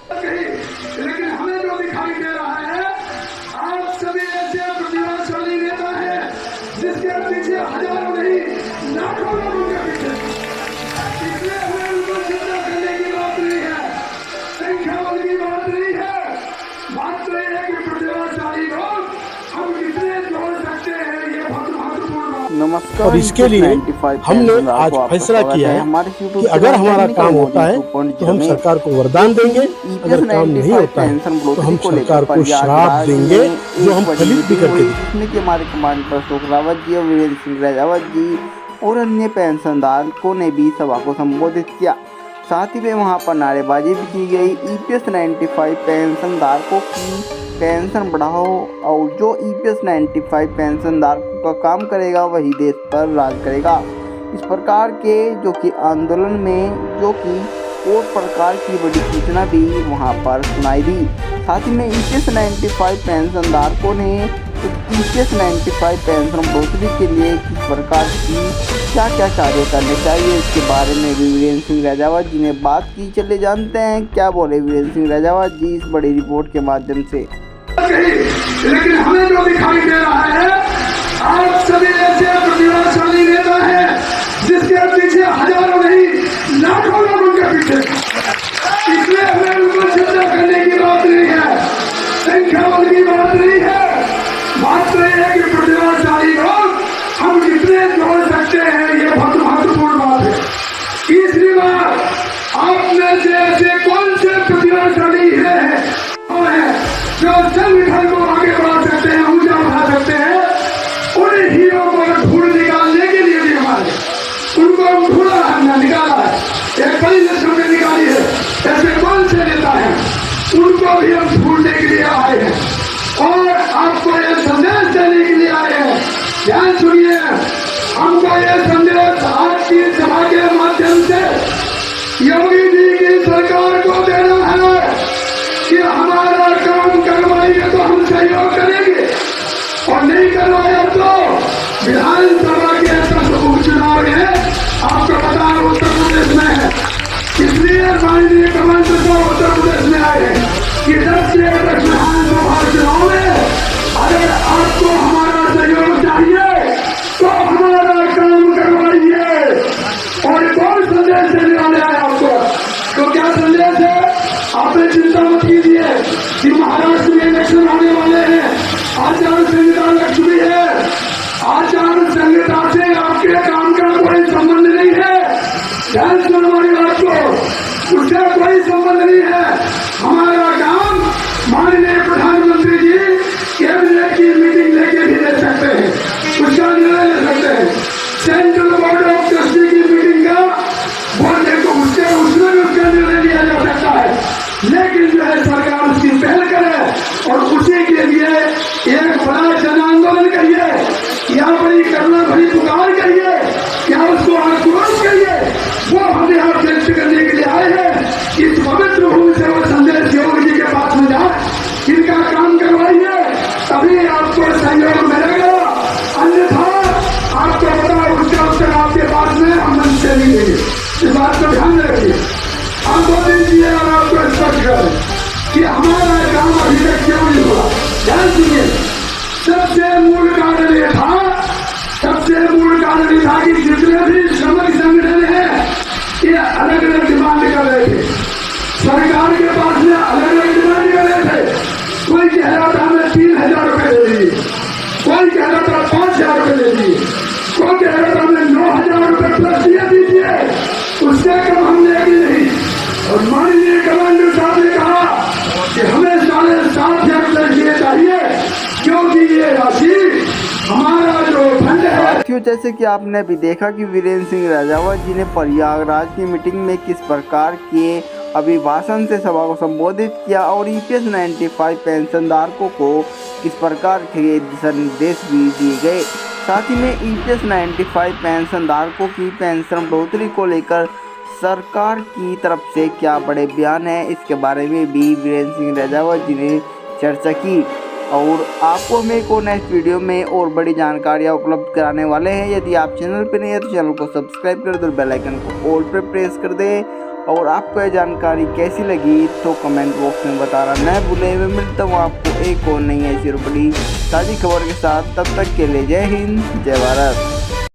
लेकिन हमें जो दिखाई दे रहा है, आप सभी ऐसे प्रतिभाशाली नेता हैं जिसके पीछे हजारों नहीं लाखों लोग उनके पीछे, इसलिए हमें उनको चिंता करने की बात नहीं है, संख्या बल की बात नहीं है। बात तो यह है कि प्रतिभाशाली लोग हम कितने जोड़ सकते हैं, ये बहुत महत्वपूर्ण बात। नमस्कार। और इसके लिए हमने आज फैसला किया है कि अगर हमारा काम होता है तो हम सरकार को वरदान देंगे, अगर काम नहीं होता है तो हम सरकार को श्राप देंगे जो हम फलित भी करके देंगे। कि हमारे कमांडर अशोक रावत जी और वीरेंद्र सिंह राजावत जी और अन्य पेंशनधारकों ने भी सभा को संबोधित किया। साथ ही में वहां पर नारेबाजी भी की गई। EPS 95 पेंशनधारकों की पेंशन बढ़ाओ और जो EPS 95 पेंशनधारकों का काम करेगा वही देश पर राज करेगा। इस प्रकार के जो कि आंदोलन में जो कि और प्रकार की बड़ी सूचना भी वहां पर सुनाई दी। साथ ही में EPS 95 पेंशनधारकों ने EPS 95 पेंशन बढ़ोतरी के लिए किस प्रकार की क्या क्या कार्य करने चाहिए इसके बारे में भी वीरेंद्र सिंह राजावत जी ने बात की। चले जानते हैं क्या बोले वीरेंद्र सिंह राजावत जी इस बड़ी रिपोर्ट के माध्यम से। लेकिन हमें जो दिखाई दे रहा है, आप सभी ऐसे प्रतिभाशाली नेता हैं जिसके पीछे हजारों नहीं लाखों लोग उनके पीछे, इसलिए हमें उनको चिंता करने की बात नहीं है, संख्या बल की बात नहीं है। बात तो यह है कि प्रतिभाशाली लोग हम कितने जोड़ सकते हैं, ये बहुत महत्वपूर्ण बात है। तीसरी बात, आप में से ऐसे कौन से प्रतिभाशाली हैं जो संगठन को आगे बढ़ा सकते हैं, ऊंचा उठा सकते हैं, उन हीरो को ढूंढ निकालने के लिए भी हमारे उनको ढूंढा हमने निकाला है, एक बड़ी लिस्ट में निकाली है। ऐसे कौन से नेता हैं उनको भी हम ढूंढने के लिए आए हैं और आपको ये संदेश देने के लिए आए हैं। ध्यान सुनिए, हमको ये संदेश आपकी सभा के माध्यम से योगी जी की सरकार को देना है कि हमारा काम करवाइए तो हम सहयोग करेंगे और नहीं करवाया तो विधानसभा के उपचुनाव है, आपको पता है उत्तर प्रदेश में है, इसलिए माननीय कमांडर को उत्तर प्रदेश में आए हैं कि 10 से 11 विधानसभा चुनाव में अगर आपको हमारा सहयोग चाहिए तो हमारा काम करवाइए। और कौन संदेश देने वाले हैं आपको, तो क्या संदेश है, आपने चिंता मत कीजिए कि महाराष्ट्र में इलेक्शन होने वाले हैं, आचार संहिता लक्ष्मी है, आचार संहिता से आपके काम का कोई संबंध नहीं है। ध्यान से हमारी बात को, उससे कोई संबंध नहीं है। हमारा काम माननीय प्रधानमंत्री जी कैबिनेट की मीटिंग लेके भी ले सकते हैं, उसका निर्णय ले सकते हैं। सेंट्रल बोर्ड ऑफ ट्रस्टी की मीटिंग का बोलने को उसमें भी उसका निर्णय लिया जा सकता है, लेकिन जो है सरकार उसकी पहल करे और उसी के लिए एक बड़ा जन आंदोलन करिए या बड़ी करुणा भरी पुकार करिए या उसको आक्रोश करिए, वो हम यहाँ व्यक्त करने के लिए आए हैं। इस पवित्र भूमि से वो संदेश योगी जी के पास में जाए, इनका काम करवाइए, तभी आपको सहयोग मिलेगा, अन्यथा आपको पता उसका उत्तर आपके पास में हम मन से नहीं देंगे। इस बात को ध्यान रखिए, हम दो दिन दिए और आपको स्पष्ट करें कि हमारा काम अभी तक क्यों नहीं हुआ। ध्यान सुनिए, सबसे मूल कारण ये था, सबसे मूल कारण ये था कि जितने भी श्रमिक संगठन हैं ये अलग अलग डिमांड कर रहे थे, सरकार के पास में अलग अलग डिमांड कर रहे थे। कोई कह रहा था हमें 3,000 रुपए दे दीजिए, कोई कह रहा था 5,000 रुपए दे दीजिए, कोई कह रहा था हमें 9,000 रुपए प्लस दिए दीजिए, उससे कम हम देंगे नहीं। और माननीय कमांडर साहब ने कहा कि हमें 7,500 रुपए दिए चाहिए क्योंकि ये राशि हमारा जो फंड है। साथियों, जैसे कि आपने अभी देखा कि वीरेंद्र सिंह राजावत जी ने प्रयागराज की मीटिंग में किस प्रकार के अभिभाषण से सभा को संबोधित किया और EPS 95 पेंशनधारकों को किस प्रकार के दिशा निर्देश भी दिए गए। साथ ही में EPS 95 पेंशनधारकों की पेंशन बढ़ोतरी को लेकर सरकार की तरफ से क्या बड़े बयान हैं, इसके बारे में भी वीरेंद्र सिंह राजावत जी ने चर्चा की। और आपको हम एक और नेक्स्ट वीडियो में और बड़ी जानकारियाँ उपलब्ध कराने वाले हैं। यदि आप चैनल पर नए हैं तो चैनल को सब्सक्राइब कर दो, बेल आइकन को ऑल पर प्रेस कर दें और आपको यह जानकारी कैसी लगी तो कमेंट बॉक्स में बताना न भूलें। मैं मिलता हूँ आपको एक और नई ऐसी बड़ी ताज़ी खबर के साथ, तब तक के लिए जय हिंद जय भारत।